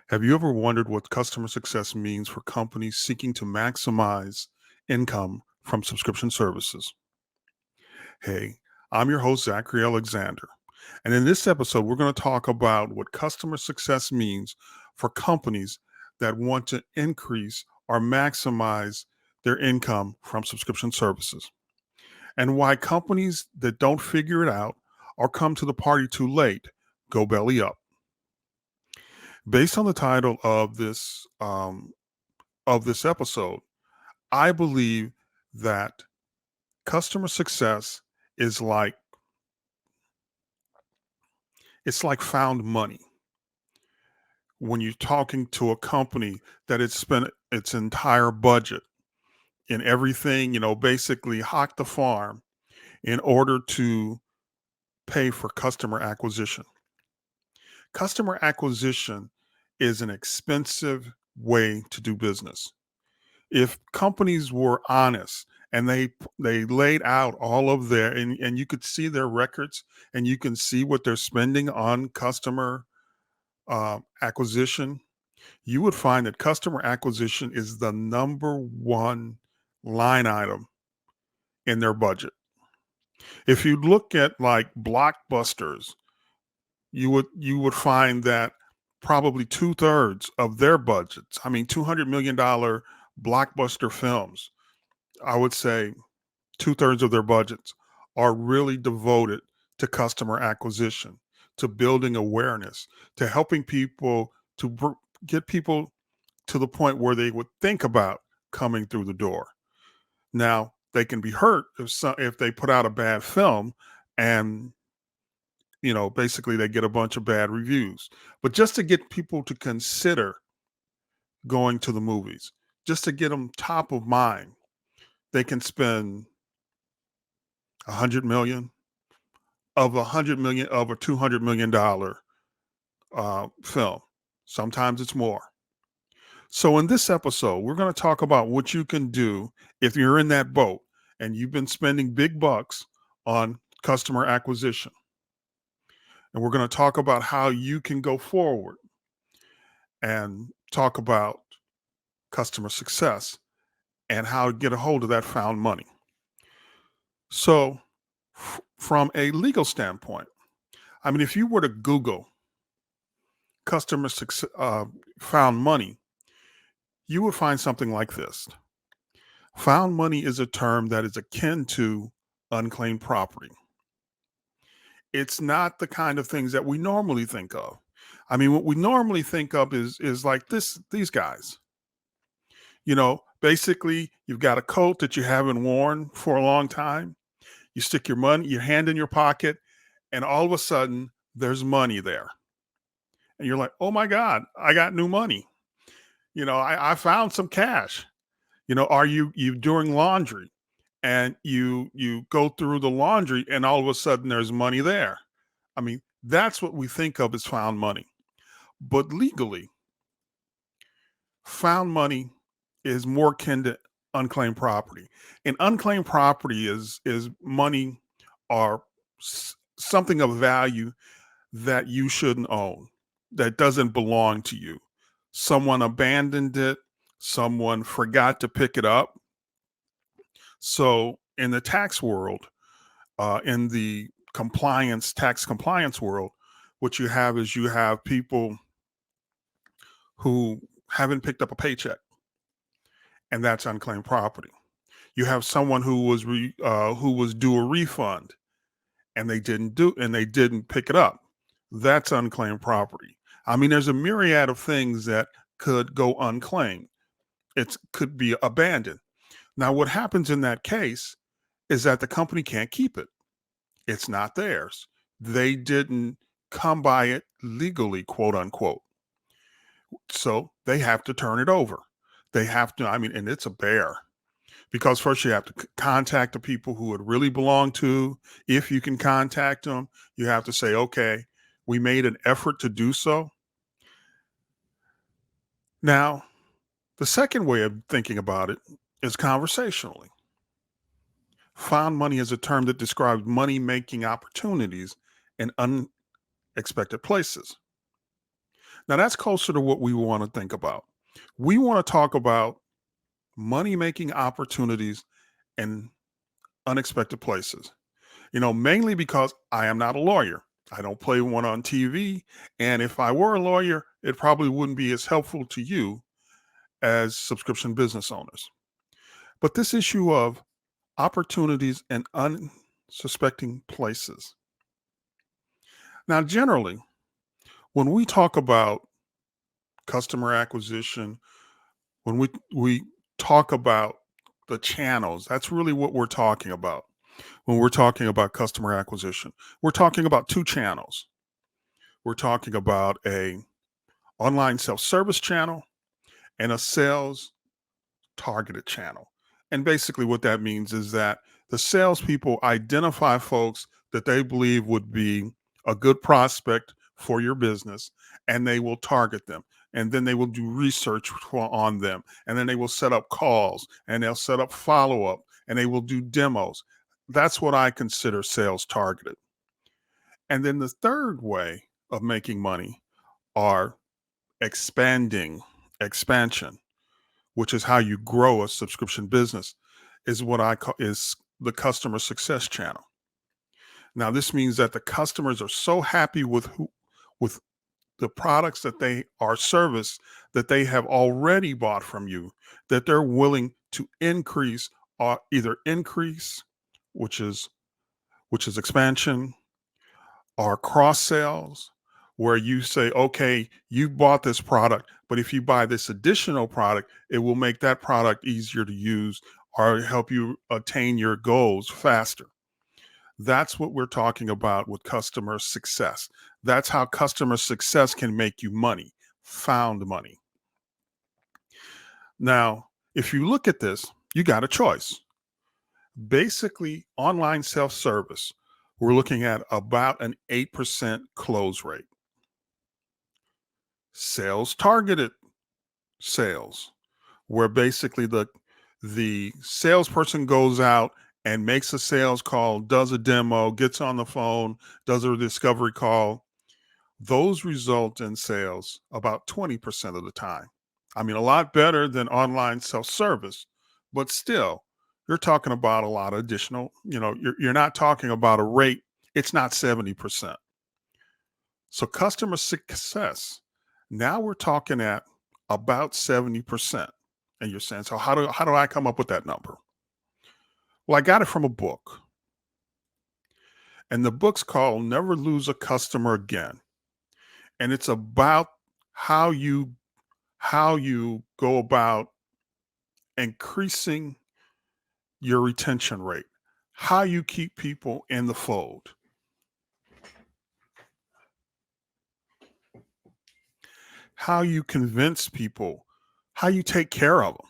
Have you ever wondered what customer success means for companies seeking to maximize income from subscription services? Hey, I'm your host, Zachary Alexander. And in this episode, we're going to talk about what customer success means for companies that want to increase or maximize their income from subscription services, and why companies that don't figure it out or come to the party too late go belly up. Based on the title of this episode, I believe that customer success is like found money when you're talking to a company that it's spent its entire budget in everything, basically hock the farm in order to pay for customer acquisition. Customer acquisition is an expensive way to do business. If companies were honest and they laid out all of their and you could see their records and you can see what they're spending on customer acquisition, you would find that customer acquisition is the number one line item in their budget. If you look at like blockbusters, you would find that probably two-thirds of their budgets, I mean $200 million blockbuster films, I would say two-thirds of their budgets are really devoted to customer acquisition, to building awareness, to helping people get people to the point where they would think about coming through the door. Now, they can be hurt if they put out a bad film and basically they get a bunch of bad reviews. But just to get people to consider going to the movies, just to get them top of mind, they can spend 100 million of a $200 million film. Sometimes it's more. So in this episode, we're going to talk about what you can do if you're in that boat and you've been spending big bucks on customer acquisition. And we're going to talk about how you can go forward and talk about customer success and how to get a hold of that found money. So, from a legal standpoint, I mean, if you were to Google customer success, found money, you would find something like this. Found money is a term that is akin to unclaimed property. It's not the kind of things that we normally think of. I mean, what we normally think of is like these guys. Basically, you've got a coat that you haven't worn for a long time. You stick your hand in your pocket, and all of a sudden there's money there. And you're like, oh my God, I got new money. I found some cash. Are you doing laundry and you go through the laundry and all of a sudden there's money there. I mean, that's what we think of as found money. But legally, found money is more akin to unclaimed property. And unclaimed property is money or something of value that you shouldn't own, that doesn't belong to you. Someone abandoned it, someone forgot to pick it up. So in the tax world, in the tax compliance world, what you have is you have people who haven't picked up a paycheck, and that's unclaimed property. You have someone who was due a refund, and they didn't pick it up. That's unclaimed property. I mean, there's a myriad of things that could go unclaimed. It could be abandoned. Now, what happens in that case is that the company can't keep it. It's not theirs. They didn't come by it legally, quote unquote. So they have to turn it over. They have to, I mean, and it's a bear because first you have to contact the people who it really belong to. If you can contact them, you have to say, okay, we made an effort to do so. Now, the second way of thinking about it is conversationally. Found money is a term that describes money making opportunities in unexpected places. Now, that's closer to what we want to think about. We want to talk about money making opportunities in unexpected places, mainly because I am not a lawyer. I don't play one on TV. And if I were a lawyer, it probably wouldn't be as helpful to you as subscription business owners. But this issue of opportunities in unsuspecting places. Now, generally, when we talk about customer acquisition, when we talk about the channels, that's really what we're talking about. When we're talking about customer acquisition, we're talking about two channels. We're talking about a online self-service channel and a sales targeted channel. And basically what that means is that the salespeople identify folks that they believe would be a good prospect for your business, and they will target them. And then they will do research on them. And then they will set up calls, and they'll set up follow up, and they will do demos. That's what I consider sales targeted. And then the third way of making money are expansion, which is how you grow a subscription business, is what I call is the customer success channel. Now, this means that the customers are so happy with the products that they are service that they have already bought from you that they're willing to increase or either increase, which is expansion, or cross sales, where you say, okay, you bought this product, but if you buy this additional product, it will make that product easier to use or help you attain your goals faster. That's what we're talking about with customer success. That's how customer success can make you money, found money. Now, if you look at this, you got a choice. Basically, online self service, we're looking at about an 8% close rate. Sales targeted sales, where basically the salesperson goes out and makes a sales call, does a demo, gets on the phone, does a discovery call. Those result in sales about 20% of the time. I mean, a lot better than online self-service, but still, you're talking about a lot of additional, you're not talking about a rate, it's not 70%. So customer success, now we're talking at about 70%. And you're saying, so how do I come up with that number? Well, I got it from a book. And the book's called Never Lose a Customer Again. And it's about how you go about increasing your retention rate, how you keep people in the fold, how you convince people, how you take care of them.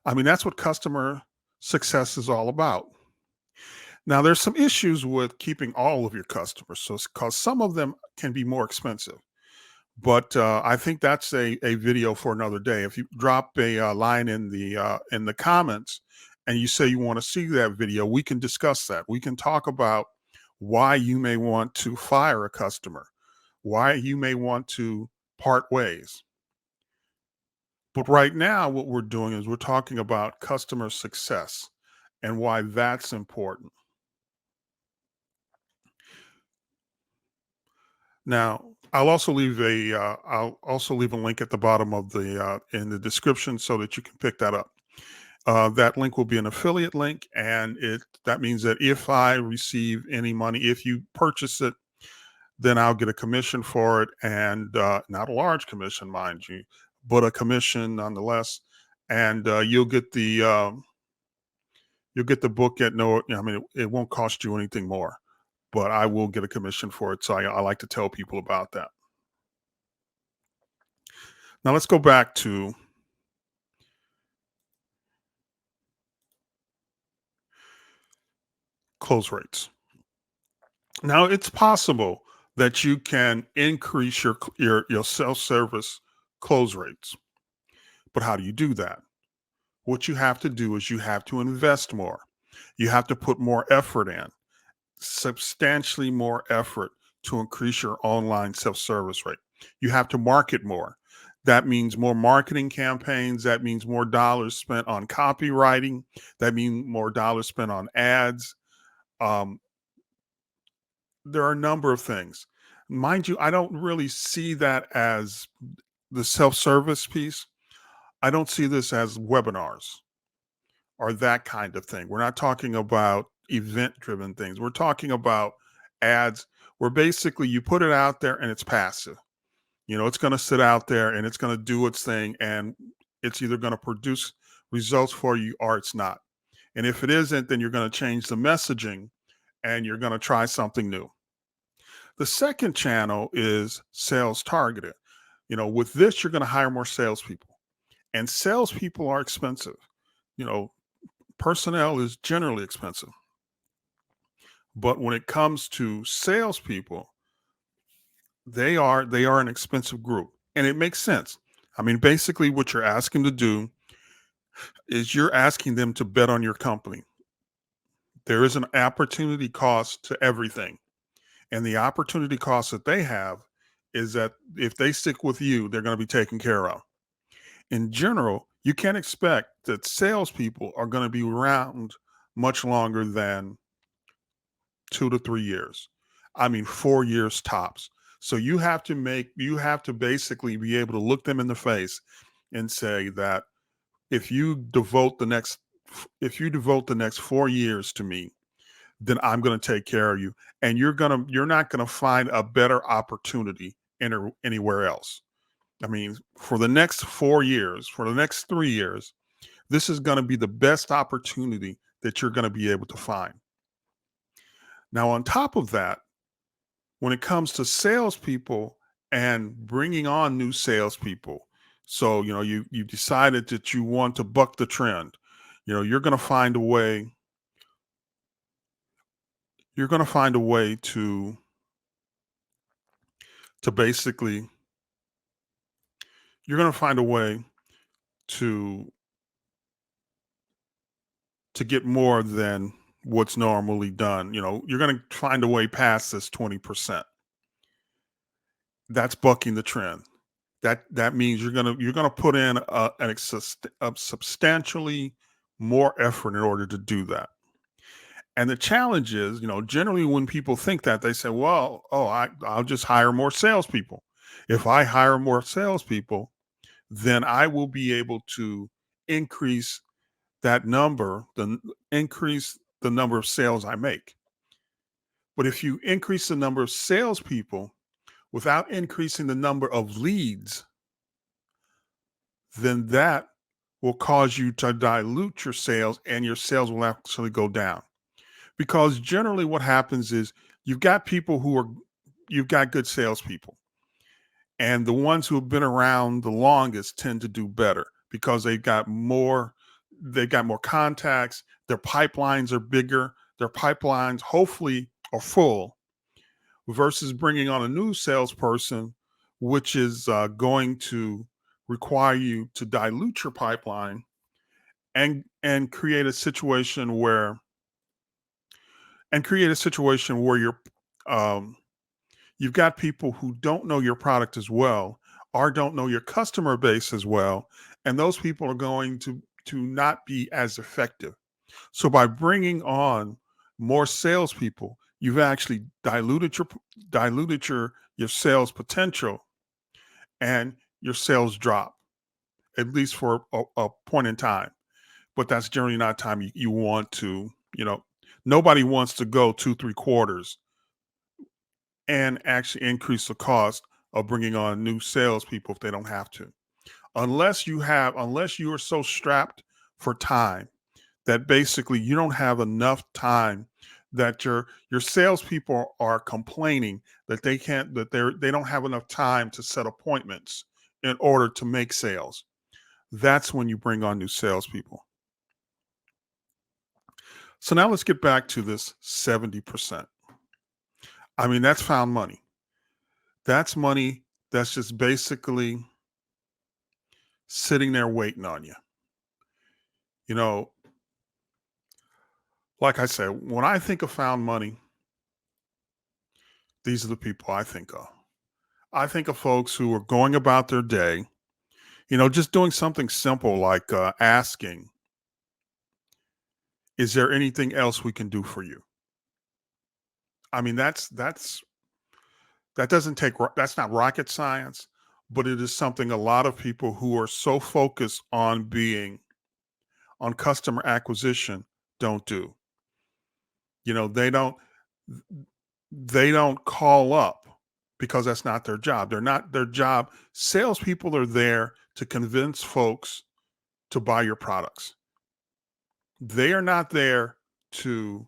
I mean, that's what customer success is all about. Now, there's some issues with keeping all of your customers, so because some of them can be more expensive. But I think that's a video for another day. If you drop a line in the comments and you say you want to see that video, we can discuss that. We can talk about why you may want to fire a customer, why you may want to part ways. But right now, what we're doing is we're talking about customer success and why that's important. Now, I'll also leave a link at the bottom of the in the description so that you can pick that up. That link will be an affiliate link, and that means that if I receive any money, if you purchase it, then I'll get a commission for it, and not a large commission, mind you, but a commission nonetheless. And you'll get the book at no, I mean, it won't cost you anything more, but I will get a commission for it. So I like to tell people about that. Now let's go back to close rates. Now it's possible that you can increase your self-service close rates. But how do you do that? What you have to do is you have to invest more. You have to put more effort in, substantially more effort to increase your online self-service rate. You have to market more. That means more marketing campaigns. That means more dollars spent on copywriting. That means more dollars spent on ads. Um, there are a number of things. Mind you, I don't really see that as the self service piece. I don't see this as webinars or that kind of thing. We're not talking about event driven things. We're talking about ads where basically you put it out there and it's passive. It's going to sit out there and it's going to do its thing, and it's either going to produce results for you or it's not. And if it isn't, then you're going to change the messaging and you're going to try something new. The second channel is sales targeted. With this, you're going to hire more salespeople, and salespeople are expensive. You know, Personnel is generally expensive. But when it comes to salespeople, they are an expensive group. And it makes sense. I mean, basically what you're asking to do is you're asking them to bet on your company. There is an opportunity cost to everything. And the opportunity cost that they have is that if they stick with you, they're going to be taken care of. In general, you can't expect that salespeople are going to be around much longer than 2 to 3 years. I mean, 4 years tops. So you have to basically be able to look them in the face and say that if you devote the next if you devote the next 4 years to me, then I'm going to take care of you, and you're not going to find a better opportunity anywhere else. I mean, for the next 4 years, for the next 3 years, this is going to be the best opportunity that you're going to be able to find. Now, on top of that, when it comes to salespeople and bringing on new salespeople, so you decided that you want to buck the trend. You're going to find a way. You're going to find a way to basically. You're going to find a way to to get more than what's normally done. You're going to find a way past this 20%. That's bucking the trend. That means you're gonna put in a substantially more effort in order to do that. And the challenge is, generally when people think that, they say, "Well, I'll just hire more salespeople. If I hire more salespeople, then I will be able to increase that number, increase the number of sales I make." But if you increase the number of salespeople without increasing the number of leads, then that will cause you to dilute your sales and your sales will actually go down. Because generally what happens is you've got people you've got good salespeople. And the ones who have been around the longest tend to do better because they've got more contacts, their pipelines are bigger, their pipelines hopefully are full versus bringing on a new salesperson, which is going to require you to dilute your pipeline and create a situation where um, you've got people who don't know your product as well or don't know your customer base as well, and those people are going to not be as effective. So by bringing on more salespeople, you've actually diluted your sales potential, and your sales drop at least for a point in time. But that's generally not time you want to. Nobody wants to go 2 3 quarters and actually increase the cost of bringing on new salespeople if they don't have to. Unless you are so strapped for time that basically you don't have enough time, that your salespeople are complaining that they don't have enough time to set appointments in order to make sales. That's when you bring on new salespeople. So now let's get back to this 70%. I mean, that's found money. That's money that's just basically sitting there waiting on you. You know, like I said, when I think of found money, these are the people I think of. I think of folks who are going about their day, just doing something simple like asking, "Is there anything else we can do for you?" I mean, that doesn't that's not rocket science, but it is something a lot of people who are so focused on being on customer acquisition don't do. You know, they don't call up because that's not their job. They're not their job. Salespeople are there to convince folks to buy your products. They are not there to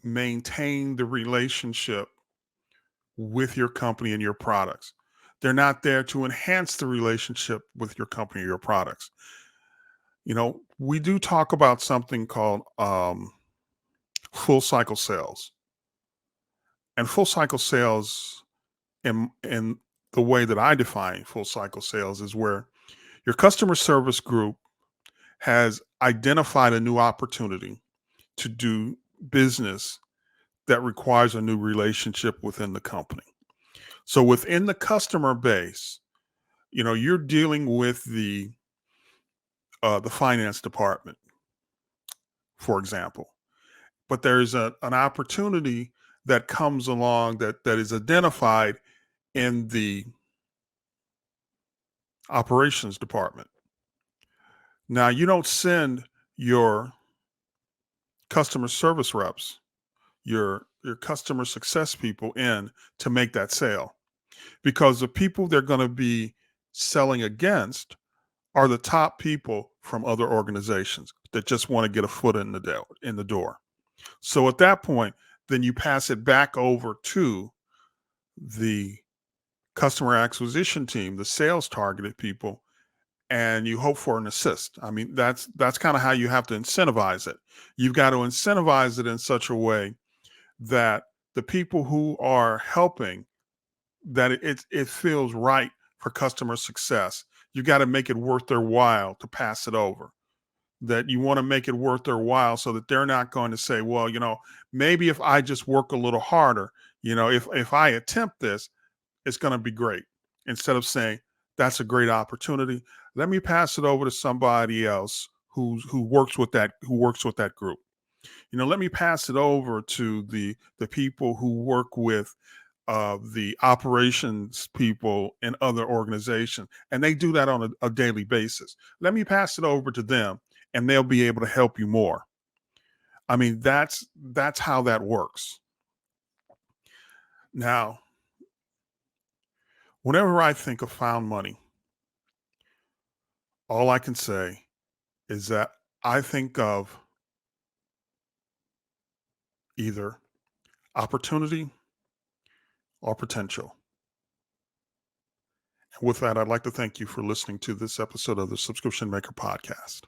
maintain the relationship with your company and your products. They're not there to enhance the relationship with your company or your products. We do talk about something called full cycle sales. And full cycle sales, in the way that I define full cycle sales, is where your customer service group has identified a new opportunity to do business that requires a new relationship within the company. So within the customer base, you're dealing with the finance department, for example, but there's an opportunity that comes along that is identified in the operations department. Now, you don't send your customer service reps, your customer success people in to make that sale, because the people they're going to be selling against are the top people from other organizations that just want to get a foot in the door. So at that point, then you pass it back over to the customer acquisition team, the sales targeted people, and you hope for an assist. I mean, that's kind of how you have to incentivize it. You've got to incentivize it in such a way that the people who are helping, that it feels right for customer success. You got to make it worth their while to pass it over. That you want to make it worth their while so that they're not going to say, well, maybe if I just work a little harder, if I attempt this, it's going to be great. Instead of saying, that's a great opportunity, let me pass it over to somebody else who works with that group. Let me pass it over to the people who work with the operations people in other organizations, and they do that on a daily basis. Let me pass it over to them, and they'll be able to help you more. I mean, that's how that works. Now, whenever I think of found money, all I can say is that I think of either opportunity or potential. And with that, I'd like to thank you for listening to this episode of the Subscription Maker Podcast.